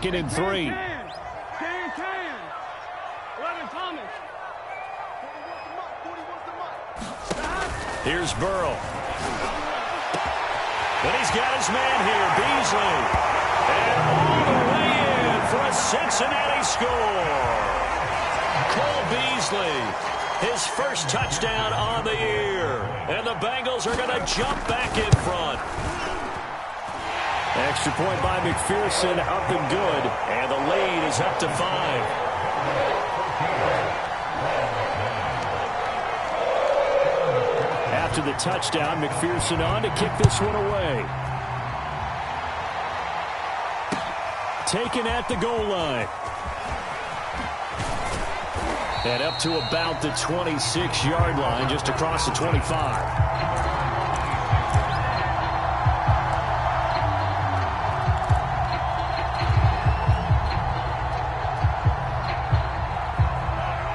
2nd and 3. 10. 11 Thomas. Here's Burrow. But he's got his man here, Beasley. And all the way in for a Cincinnati score. Cole Beasley, his first touchdown on the year. And the Bengals are going to jump back in front. Extra point by McPherson, up and good. And the lead is up to 5. After the touchdown, McPherson on to kick this one away. Taken at the goal line. And up to about the 26-yard line, just across the 25.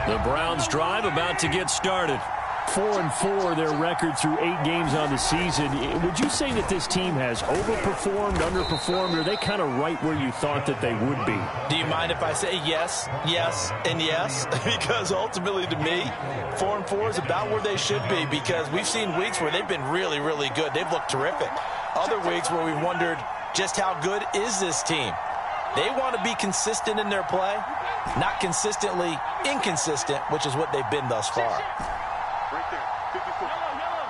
The Browns drive about to get started. 4-4 their record through 8 games on the season. Would you say that this team has overperformed, underperformed, or are they kind of right where you thought that they would be? Do you mind if I say yes, yes, and yes? Because ultimately to me, 4-4 is about where they should be, because we've seen weeks where they've been really, really good. They've looked terrific. Other weeks where we've wondered just how good is this team. They want to be consistent in their play, not consistently inconsistent, which is what they've been thus far. Right there. 54. Yellow.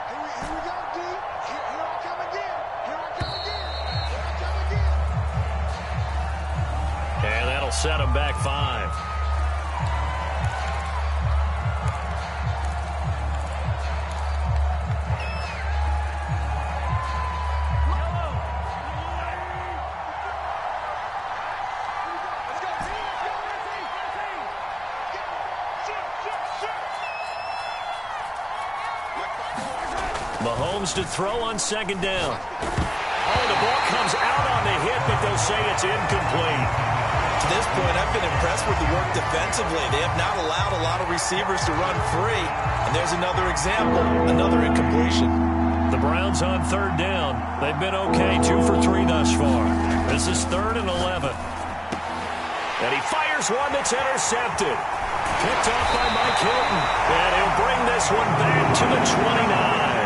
Here we go, D. Here I come again. And that'll set them back 5. Mahomes to throw on 2nd down. Oh, the ball comes out on the hit, but they'll say it's incomplete. To this point, I've been impressed with the work defensively. They have not allowed a lot of receivers to run free. And there's another example, another incompletion. The Browns on 3rd down. They've been okay, 2 for 3 thus far. This is 3rd and 11. And he fires one that's intercepted. Picked off by Mike Hilton. And he'll bring this one back to the 29.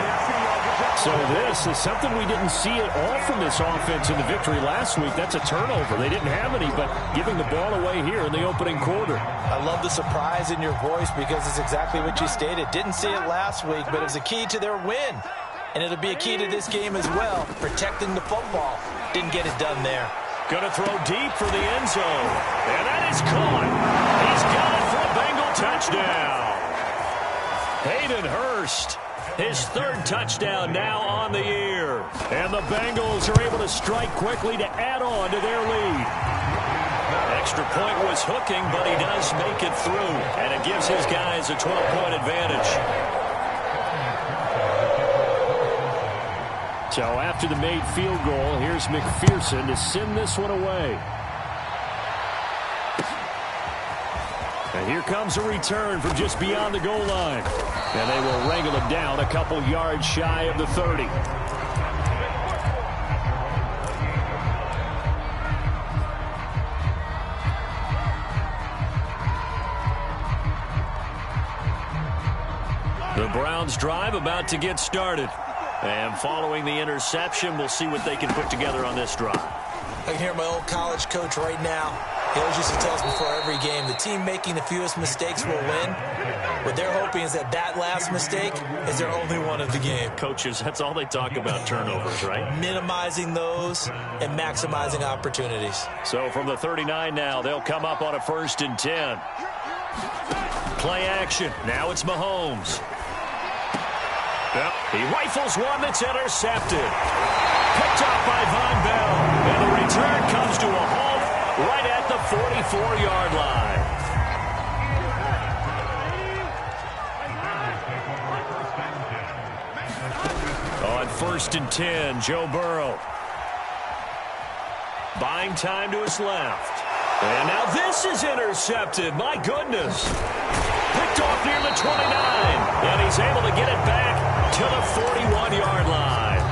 So this is something we didn't see at all from this offense in the victory last week. That's a turnover. They didn't have any, but giving the ball away here in the opening quarter. I love the surprise in your voice, because it's exactly what you stated. Didn't see it last week, but it was a key to their win. And it'll be a key to this game as well, protecting the football. Didn't get it done there. Going to throw deep for the end zone. And that is caught. He's got it for a Bengal touchdown. Hayden Hurst, his 3rd touchdown now on the year. And the Bengals are able to strike quickly to add on to their lead. Extra point was hooking, but he does make it through. And it gives his guys a 12-point advantage. So after the made field goal, here's McPherson to send this one away. And here comes a return from just beyond the goal line. And they will wrangle him down a couple yards shy of the 30. The Browns drive about to get started. And following the interception, we'll see what they can put together on this drive. I can hear my old college coach right now. He always used to tell us before every game, the team making the fewest mistakes will win. What they're hoping is that last mistake is their only one of the game. Coaches, that's all they talk about, turnovers, right? Minimizing those and maximizing opportunities. So from the 39 now, they'll come up on a 1st and 10. Play action. Now it's Mahomes. Yep. He rifles one that's intercepted. Picked off by Von Bell. And the return comes to a halt right at the 44-yard line. On 1st and 10, Joe Burrow. Buying time to his left. And now this is intercepted. My goodness. Picked off near the 29. And he's able to get it back to the 41-yard line.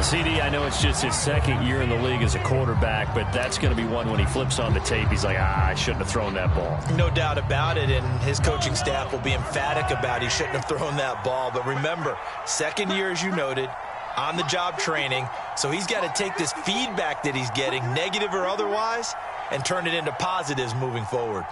CD, I know it's just his second year in the league as a quarterback, but that's going to be one when he flips on the tape, he's like, I shouldn't have thrown that ball. No doubt about it, and his coaching staff will be emphatic about he shouldn't have thrown that ball. But remember, second year, as you noted, on-the-job training, so he's got to take this feedback that he's getting, negative or otherwise, and turn it into positives moving forward.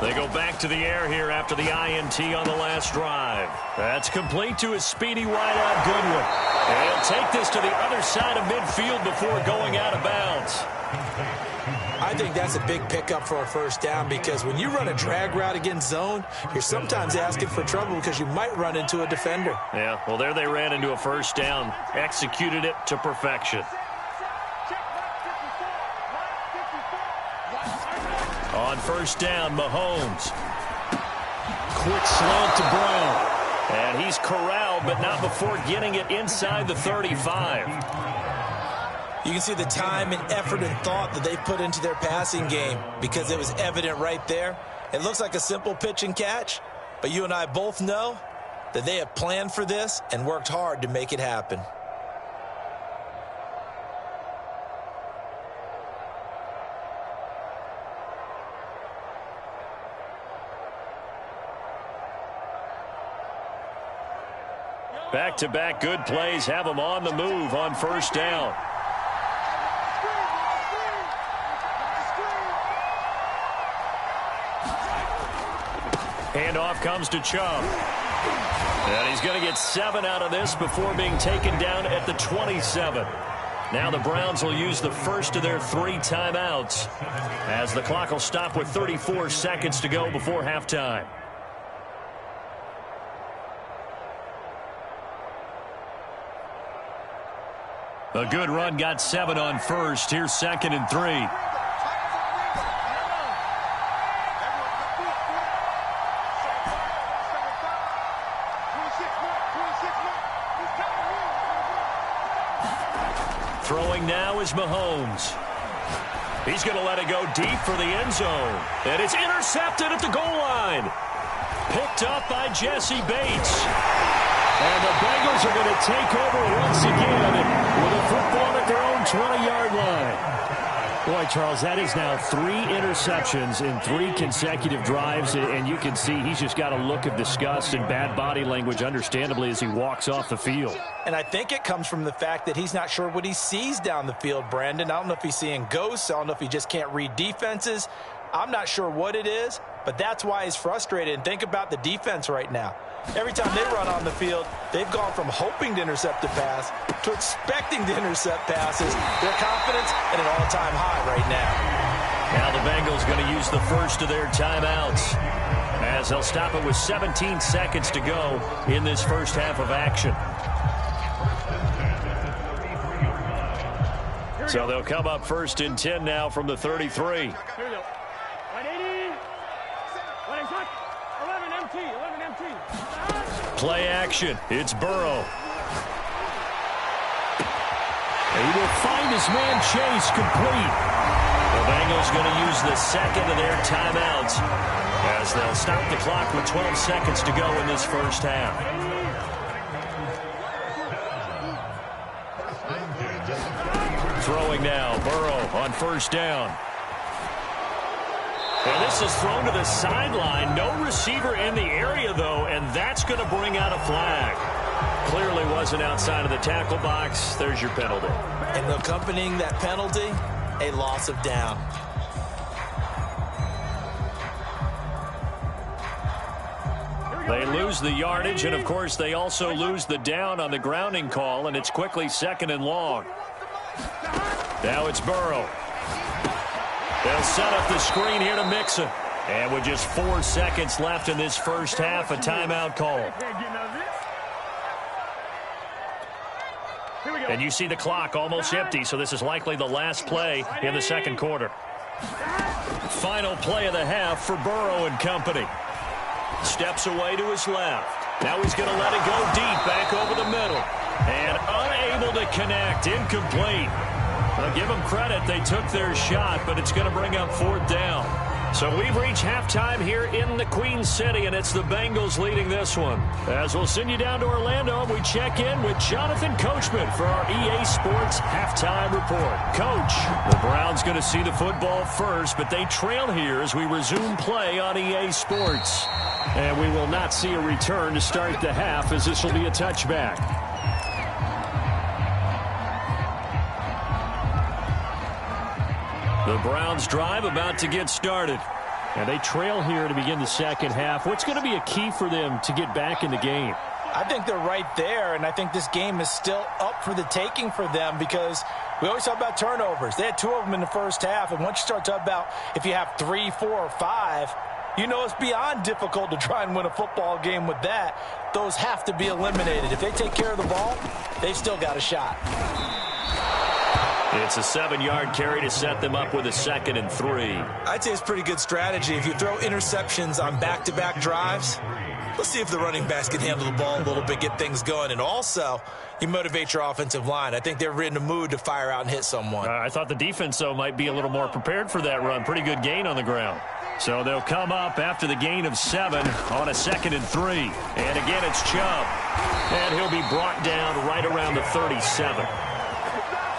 They go back to the air here after the INT on the last drive. That's complete to his speedy wideout Goodwin. And he'll take this to the other side of midfield before going out of bounds. I think that's a big pickup for a first down, because when you run a drag route against zone, you're sometimes asking for trouble because you might run into a defender. Yeah, well, there they ran into a first down, executed it to perfection. On first down, Mahomes. Quick slant to Brown. And he's corralled, but not before getting it inside the 35. You can see the time and effort and thought that they put into their passing game, because it was evident right there. It looks like a simple pitch and catch, but you and I both know that they have planned for this and worked hard to make it happen. Back-to-back good plays have them on the move on first down. Handoff comes to Chubb. And he's going to get 7 out of this before being taken down at the 27. Now the Browns will use the first of their 3 timeouts, as the clock will stop with 34 seconds to go before halftime. A good run got 7 on first. Here's 2nd and 3. Throwing now is Mahomes. He's going to let it go deep for the end zone. And it's intercepted at the goal line. Picked up by Jesse Bates. And the Bengals are going to take over once again with a football at their own 20-yard line. Boy, Charles, that is now 3 interceptions in 3 consecutive drives, and you can see he's just got a look of disgust and bad body language, understandably, as he walks off the field. And I think it comes from the fact that he's not sure what he sees down the field, Brandon. I don't know if he's seeing ghosts. I don't know if he just can't read defenses. I'm not sure what it is, but that's why he's frustrated. And think about the defense right now. Every time they run on the field, they've gone from hoping to intercept a pass to expecting to intercept passes. Their confidence at an all-time high right now. Now the Bengals going to use the first of their timeouts, as they'll stop it with 17 seconds to go in this first half of action. So they'll come up 1st and 10 now from the 33. Here we go. 180. 11 MT. 11 MT. Play action. It's Burrow. He will find his man Chase complete. The Bengals going to use the second of their timeouts, as they'll stop the clock with 12 seconds to go in this first half. Throwing now, Burrow on first down. And this is thrown to the sideline. No receiver in the area, though, and that's going to bring out a flag. Clearly wasn't outside of the tackle box. There's your penalty. And accompanying that penalty, a loss of down. They lose the yardage, and, of course, they also lose the down on the grounding call, and it's quickly 2nd and long. Now it's Burrow. They'll set up the screen here to Mixon. And with just 4 seconds left in this first half, a timeout call. And you see the clock almost empty, so this is likely the last play in the second quarter. Final play of the half for Burrow and company. Steps away to his left. Now he's going to let it go deep back over the middle. And unable to connect, incomplete. I'll give them credit, they took their shot, but it's going to bring up 4th down. So we've reached halftime here in the Queen City, and it's the Bengals leading this one. As we'll send you down to Orlando, we check in with Jonathan Coachman for our EA Sports Halftime Report. Coach, the Browns going to see the football first, but they trail here as we resume play on EA Sports. And we will not see a return to start the half, as this will be a touchback. The Browns drive about to get started. And they trail here to begin the second half. What's going to be a key for them to get back in the game? I think they're right there, and I think this game is still up for the taking for them because we always talk about turnovers. They had 2 of them in the first half, and once you start talking about if you have 3, 4, or 5, you know it's beyond difficult to try and win a football game with that. Those have to be eliminated. If they take care of the ball, they've still got a shot. It's a 7-yard carry to set them up with a 2nd and 3. I'd say it's pretty good strategy. If you throw interceptions on back-to-back drives, let's see if the running backs can handle the ball a little bit, get things going. And also, you motivate your offensive line. I think they're in the mood to fire out and hit someone. I thought the defense, though, might be a little more prepared for that run. Pretty good gain on the ground. So they'll come up after the gain of 7 on a 2nd and 3. And again, it's Chubb. And he'll be brought down right around the 37.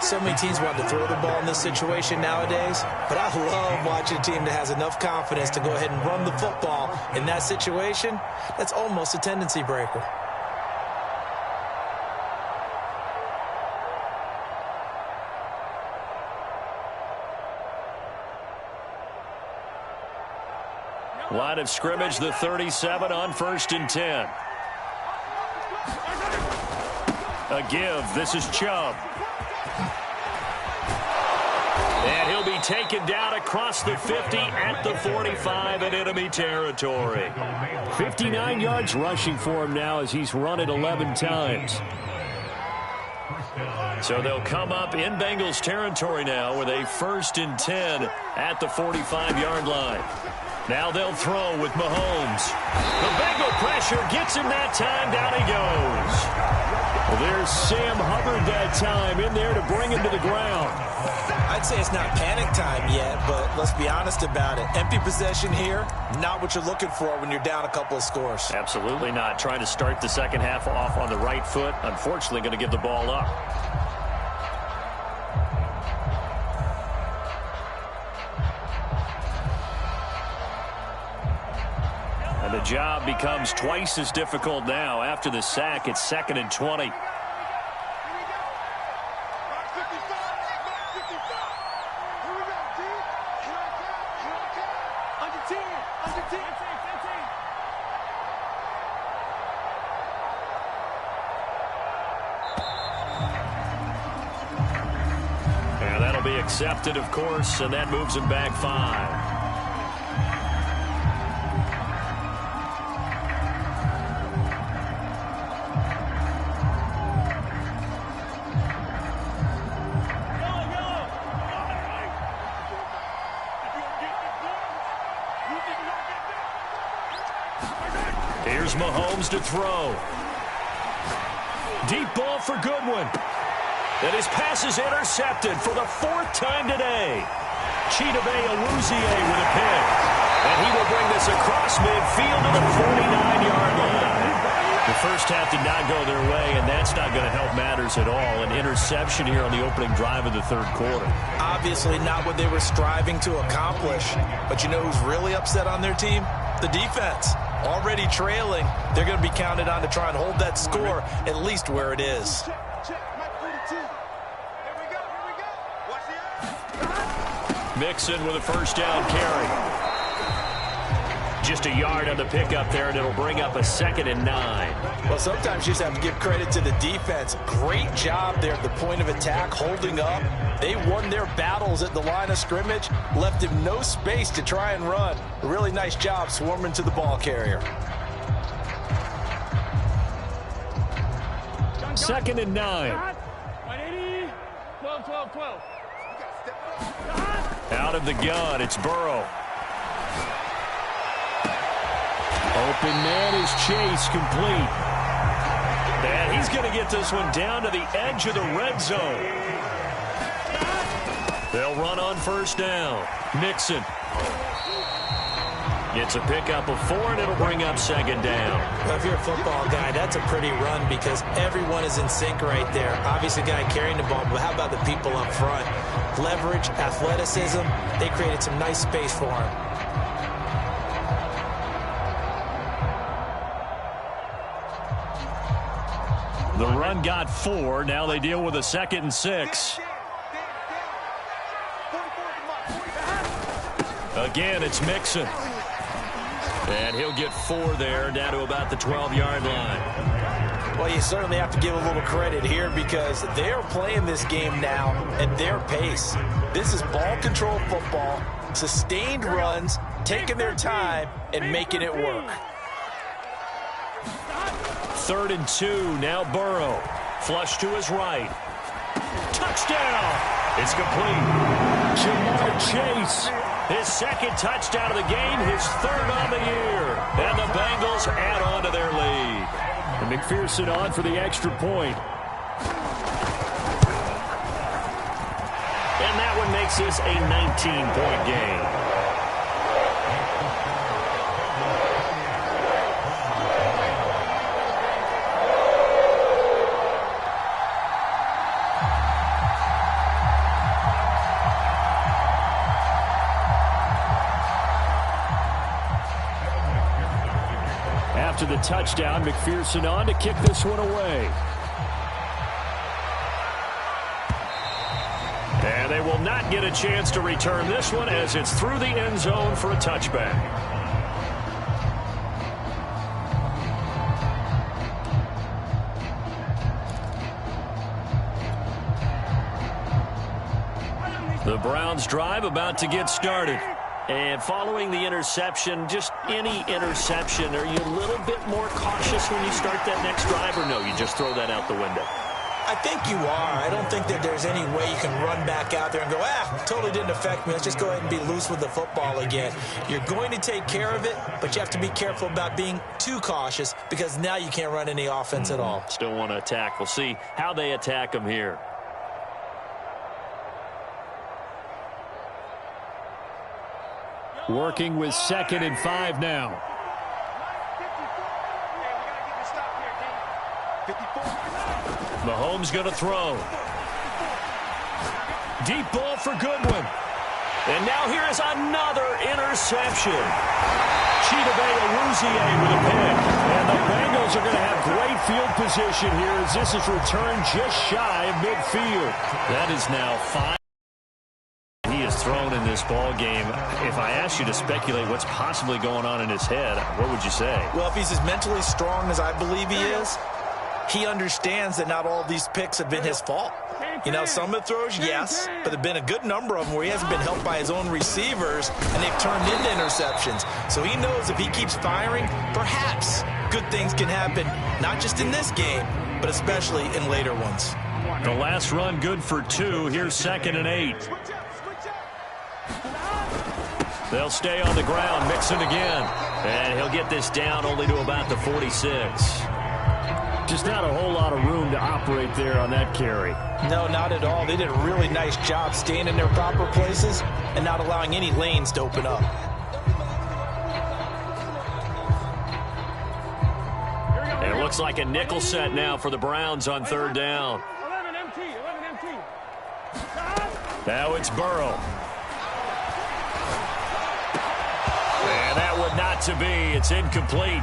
So many teams want to throw the ball in this situation nowadays, but I love watching a team that has enough confidence to go ahead and run the football in that situation. That's almost a tendency breaker. Line of scrimmage, the 37 on 1st and 10. A give. This is Chubb. And he'll be taken down across the 50 at the 45 in enemy territory. 59 yards rushing for him now as he's run it 11 times. So they'll come up in Bengals territory now with a 1st and 10 at the 45-yard line. Now they'll throw with Mahomes. The Bengal pressure gets him that time. Down he goes. Well, there's Sam Hubbard that time in there to bring him to the ground. I'd say it's not panic time yet, but let's be honest about it. Empty possession here, not what you're looking for when you're down a couple of scores. Absolutely not. Trying to start the second half off on the right foot. Unfortunately, going to give the ball up. And the job becomes twice as difficult now. After the sack, it's 2nd and 20. And that'll be accepted, of course, and that moves him back 5. Here's Mahomes to throw. Deep ball for Goodwin. And his pass is intercepted for the 4th time today. Chidobe Awuzie with a pick. And he will bring this across midfield to the 49-yard line. The first half did not go their way, and that's not going to help matters at all. An interception here on the opening drive of the 3rd quarter. Obviously not what they were striving to accomplish. But you know who's really upset on their team? The defense. Already trailing. They're going to be counted on to try and hold that score at least where it is. Mixon with a 1st down carry. Just a yard on the pickup there, and it'll bring up a 2nd and 9. Well, sometimes you just have to give credit to the defense. Great job there at the point of attack, holding up. They won their battles at the line of scrimmage, left him no space to try and run. A really nice job swarming to the ball carrier. 2nd and 9. 180, 12, 12, 12. Out of the gun, it's Burrow. Open man is Chase, complete. And he's going to get this one down to the edge of the red zone. They'll run on 1st down. Mixon. It's a pickup of 4, and it'll bring up second down. Well, if you're a football guy, that's a pretty run because everyone is in sync right there. Obviously, the guy carrying the ball, but how about the people up front? Leverage, athleticism, they created some nice space for him. The run got 4. Now they deal with a 2nd and 6. Again, it's Mixon. And he'll get 4 there, down to about the 12-yard line. Well, you certainly have to give a little credit here because they're playing this game now at their pace. This is ball control football, sustained runs, taking their time, and making it work. 3rd and 2, now Burrow. Flush to his right. Touchdown! It's complete. Jamar Chase. His 2nd touchdown of the game, his 3rd on the year. And the Bengals add on to their lead. And McPherson on for the extra point. And that one makes this a 19-point game. After the touchdown, McPherson on to kick this one away. And they will not get a chance to return this one as it's through the end zone for a touchback. The Browns drive about to get started. And following the interception, just any interception, are you a little bit more cautious when you start that next drive, or no, you just throw that out the window? I think you are. I don't think that there's any way you can run back out there and go, totally didn't affect me. Let's just go ahead and be loose with the football again. You're going to take care of it, but you have to be careful about being too cautious because now you can't run any offense at all. Still want to attack. We'll see how they attack them here. Working with 2nd and 5 now. Mahomes going to throw. Deep ball for Goodwin. And now here is another interception. Chidobe Awuzie with a pick. And the Bengals are going to have great field position here as this is returned just shy of midfield. That is now 5. He is thrown in this ball game. If I asked you to speculate what's possibly going on in his head, what would you say? Well, if he's as mentally strong as I believe he is, he understands that not all of these picks have been his fault. You know, some of the throws, yes, but there have been a good number of them where he hasn't been helped by his own receivers, and they've turned into interceptions. So he knows if he keeps firing, perhaps good things can happen, not just in this game, but especially in later ones. The last run good for 2. Here's 2nd and 8. They'll stay on the ground, Mixon again. And he'll get this down only to about the 46. Just not a whole lot of room to operate there on that carry. No, not at all. They did a really nice job staying in their proper places and not allowing any lanes to open up. And it looks like a nickel set now for the Browns on 3rd down. 11 MT. Now it's Burrow. And that would not to be. It's incomplete.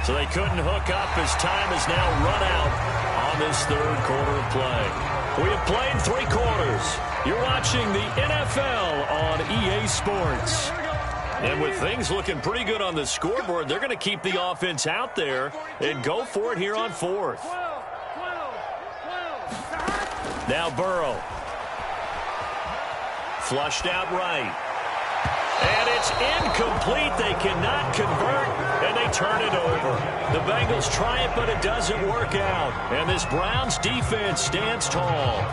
So they couldn't hook up as time has now run out on this 3rd quarter of play. We have played 3 quarters. You're watching the NFL on EA Sports. And with things looking pretty good on the scoreboard, they're going to keep the offense out there and go for it here on 4th. Now Burrow. Flushed out right. And it's incomplete. They cannot convert, and they turn it over. The Bengals try it, but it doesn't work out. And this Browns defense stands tall.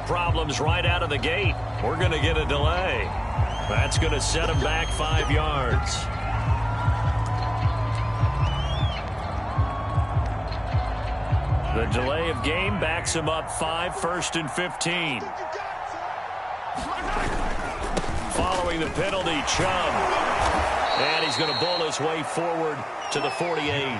problems right out of the gate. We're going to get a delay. That's going to set him back 5 yards. The delay of game backs him up 5, 1st and 15. Following the penalty, Chubb. And he's going to bowl his way forward to the 48.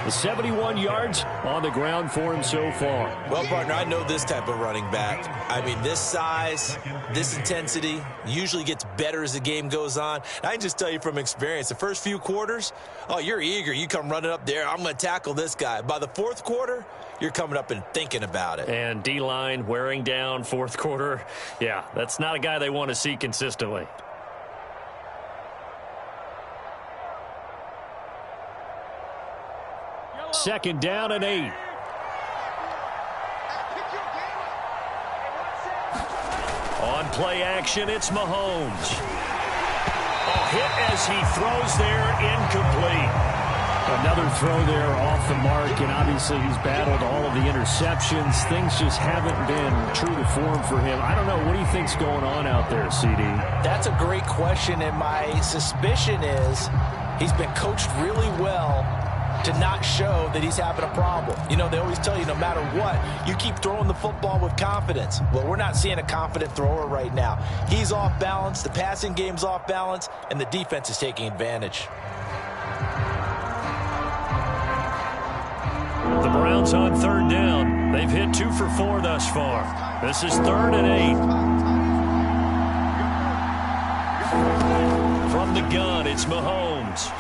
71 yards on the ground for him so far. Well, partner, I know this type of running back. I mean, this size, this intensity usually gets better as the game goes on. And I can just tell you from experience, the first few quarters, oh, you're eager. You come running up there, I'm going to tackle this guy. By the fourth quarter, you're coming up and thinking about it. And D-line wearing down fourth quarter. Yeah, that's not a guy they want to see consistently. Second down and 8. On play action, it's Mahomes. A hit as he throws there, incomplete. Another throw there off the mark, and obviously he's battled all of the interceptions. Things just haven't been true to form for him. I don't know. What do you think's going on out there, CD? That's a great question, and my suspicion is he's been coached really well to not show that he's having a problem. You know, they always tell you no matter what, you keep throwing the football with confidence. Well, we're not seeing a confident thrower right now. He's off balance, the passing game's off balance, and the defense is taking advantage. The Browns on third down. They've hit 2 for 4 thus far. This is 3rd and 8. From the gun, it's Mahomes.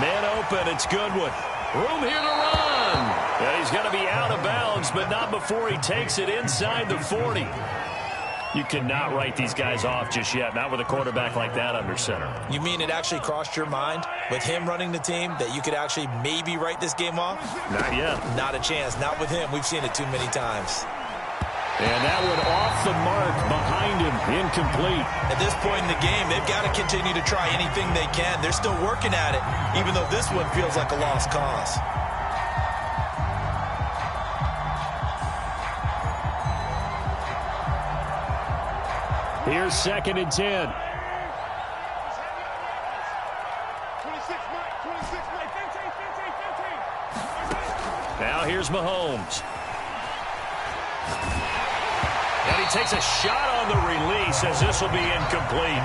Man open, it's Goodwin. Room here to run. And he's going to be out of bounds, but not before he takes it inside the 40. You cannot write these guys off just yet, not with a quarterback like that under center. You mean it actually crossed your mind with him running the team that you could actually maybe write this game off? Not yet. Not a chance. Not with him. We've seen it too many times. And that one off the mark behind him, incomplete. At this point in the game, they've got to continue to try anything they can. They're still working at it, even though this one feels like a lost cause. Here's 2nd and 10. 26, Mike. 15. Now here's Mahomes. And he takes a shot on the release as this will be incomplete.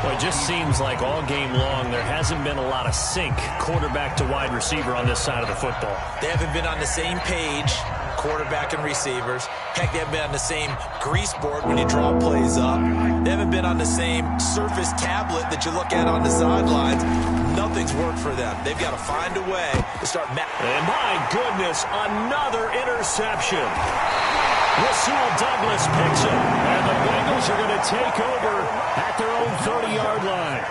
Well, it just seems like all game long there hasn't been a lot of sync quarterback to wide receiver on this side of the football. They haven't been on the same page, quarterback and receivers. Heck, they haven't been on the same grease board when you draw plays up. They haven't been on the same surface tablet that you look at on the sidelines. Nothing's worked for them. They've got to find a way to start. And my goodness, another interception. Rasul Douglas picks it, and the Bengals are going to take over at their own 30-yard line.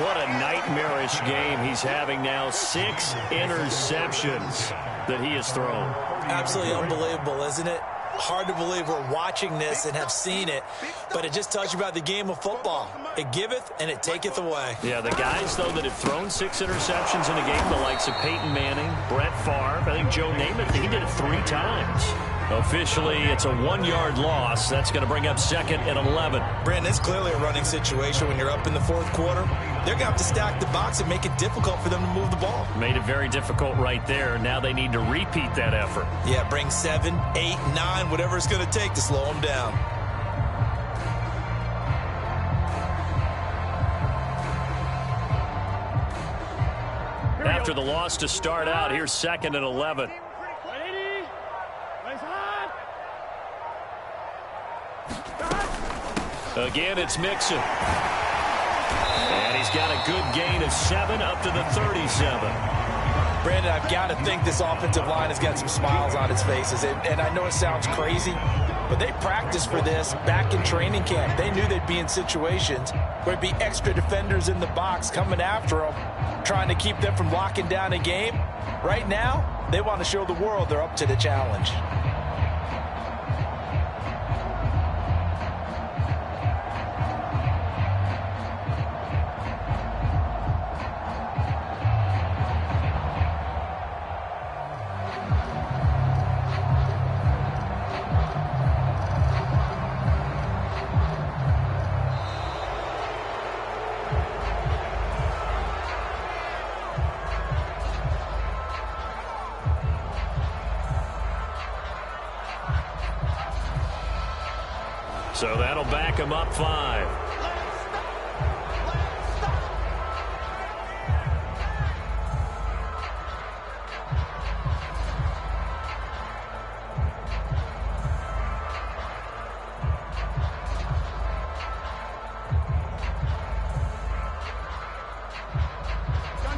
What a nightmarish game he's having now. 6 interceptions that he has thrown. Absolutely unbelievable, isn't it? Hard to believe we're watching this and have seen it, but it just tells you about the game of football. It giveth and it taketh away. Yeah, the guys, though, that have thrown 6 interceptions in a game, the likes of Peyton Manning, Brett Favre, I think Joe Namath, he did it 3 times. Officially, it's a 1-yard loss. That's going to bring up 2nd and 11. Brandon, it's clearly a running situation when you're up in the 4th quarter. They're going to have to stack the box and make it difficult for them to move the ball. Made it very difficult right there. Now they need to repeat that effort. Yeah, bring 7, 8, 9, whatever it's going to take to slow them down. After the loss to start out, here's 2nd and 11. Again, it's Mixon. And he's got a good gain of 7 up to the 37. Brandon, I've got to think this offensive line has got some smiles on its faces. And I know it sounds crazy, but they practiced for this back in training camp. They knew they'd be in situations where there'd be extra defenders in the box coming after them, trying to keep them from locking down a game. Right now, they want to show the world they're up to the challenge. So that'll back them up 5.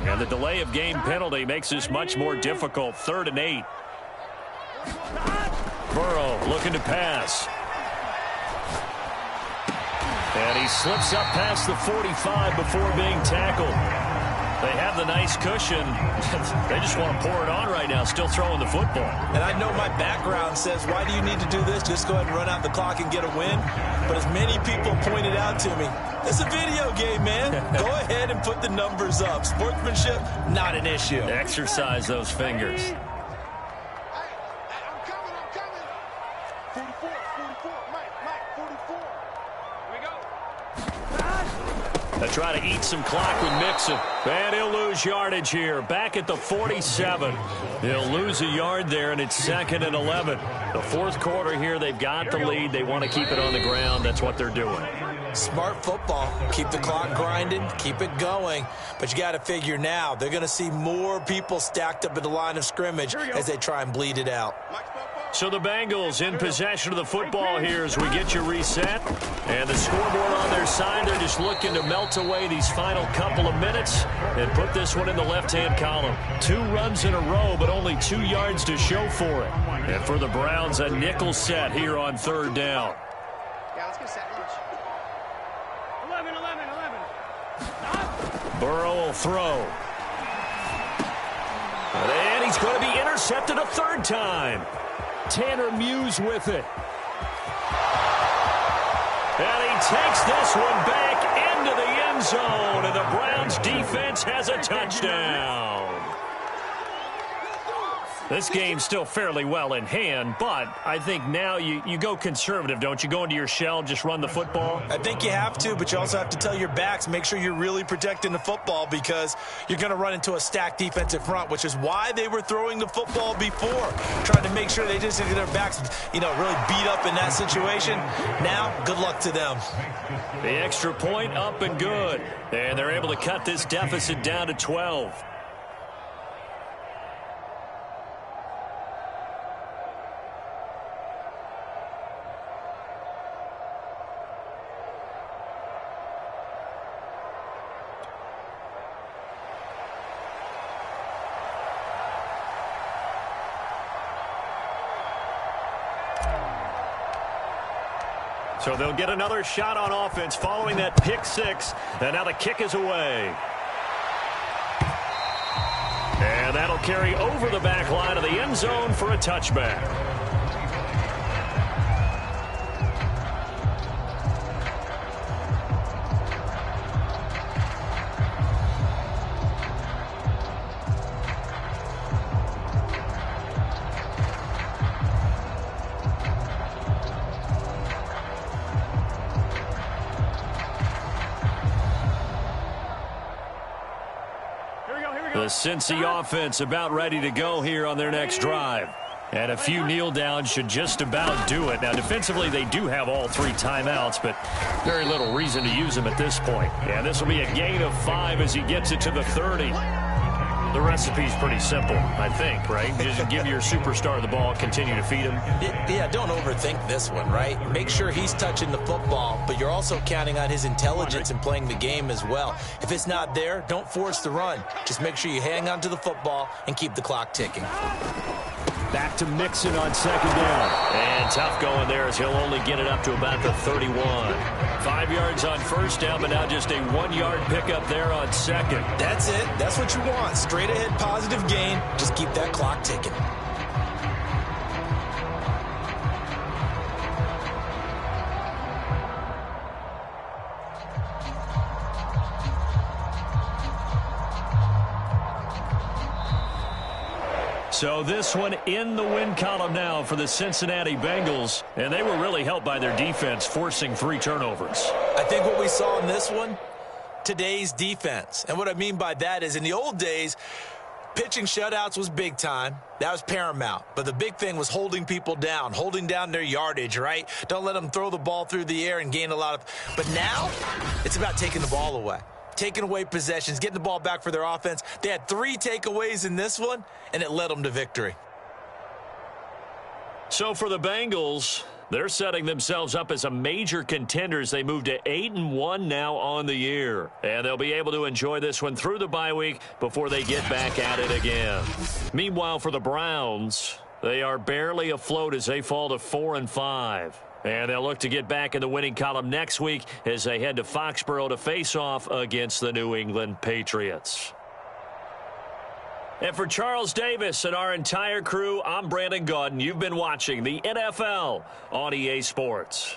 And the delay of game penalty makes this much more difficult. 3rd and 8. Burrow looking to pass. And he slips up past the 45 before being tackled. They have the nice cushion. They just want to pour it on right now, still throwing the football. And I know my background says, why do you need to do this? Just go ahead and run out the clock and get a win. But as many people pointed out to me, it's a video game, man. Go ahead and put the numbers up. Sportsmanship, not an issue. Exercise those fingers. I'm coming. 44, Mike, 44. Here we go. They try to eat some clock with Mixon. And he'll lose yardage here. Back at the 47. He'll lose a yard there, and it's 2nd and 11. The 4th quarter here, they've got the lead. They want to keep it on the ground. That's what they're doing. Smart football. Keep the clock grinding. Keep it going. But you got to figure now, they're going to see more people stacked up at the line of scrimmage as they try and bleed it out. So the Bengals in possession of the football here as we get you reset. And the scoreboard on their side, they're just looking to melt away these final couple of minutes and put this one in the left-hand column. 2 runs in a row, but only 2 yards to show for it. And for the Browns, a nickel set here on 3rd down. Yeah, let's get set. Launch. 11. Burrow will throw. And he's going to be intercepted a 3rd time. Tanner Muse with it. And he takes this one back into the end zone, and the Browns defense has a touchdown. This game's still fairly well in hand, but I think now you go conservative, don't you? Go into your shell, just run the football? I think you have to, but you also have to tell your backs, make sure you're really protecting the football because you're going to run into a stacked defensive front, which is why they were throwing the football before, trying to make sure they just get their backs, really beat up in that situation. Now, good luck to them. The extra point up and good, and they're able to cut this deficit down to 12. So they'll get another shot on offense following that pick 6. And now the kick is away. And that'll carry over the back line of the end zone for a touchback. The Cincy offense about ready to go here on their next drive. And a few kneel downs should just about do it. Now, defensively, they do have all 3 timeouts, but very little reason to use them at this point. And this will be a gain of 5 as he gets it to the 30. The recipe's pretty simple, I think, right? Just give your superstar the ball, continue to feed him. Yeah, don't overthink this one, right? Make sure he's touching the football, but you're also counting on his intelligence and playing the game as well. If it's not there, don't force the run. Just make sure you hang on to the football and keep the clock ticking. Back to Mixon on 2nd down. And tough going there as he'll only get it up to about the 31. 5 yards on 1st down, but now just a 1-yard pickup there on 2nd. That's it. That's what you want. Straight ahead positive gain. Just keep that clock ticking. So this one in the win column now for the Cincinnati Bengals. And they were really helped by their defense, forcing 3 turnovers. I think what we saw in this one, today's defense. And what I mean by that is in the old days, pitching shutouts was big time. That was paramount. But the big thing was holding people down, holding down their yardage, right? Don't let them throw the ball through the air and gain a lot of... But now, it's about taking the ball away. Taking away possessions, getting the ball back for their offense. They had 3 takeaways in this one, and it led them to victory. So for the Bengals, they're setting themselves up as a major contender as they move to 8-1 now on the year. And they'll be able to enjoy this one through the bye week before they get back at it again. Meanwhile, for the Browns, they are barely afloat as they fall to 4-5. And they'll look to get back in the winning column next week as they head to Foxborough to face off against the New England Patriots. And for Charles Davis and our entire crew, I'm Brandon Gaudin. You've been watching the NFL on EA Sports.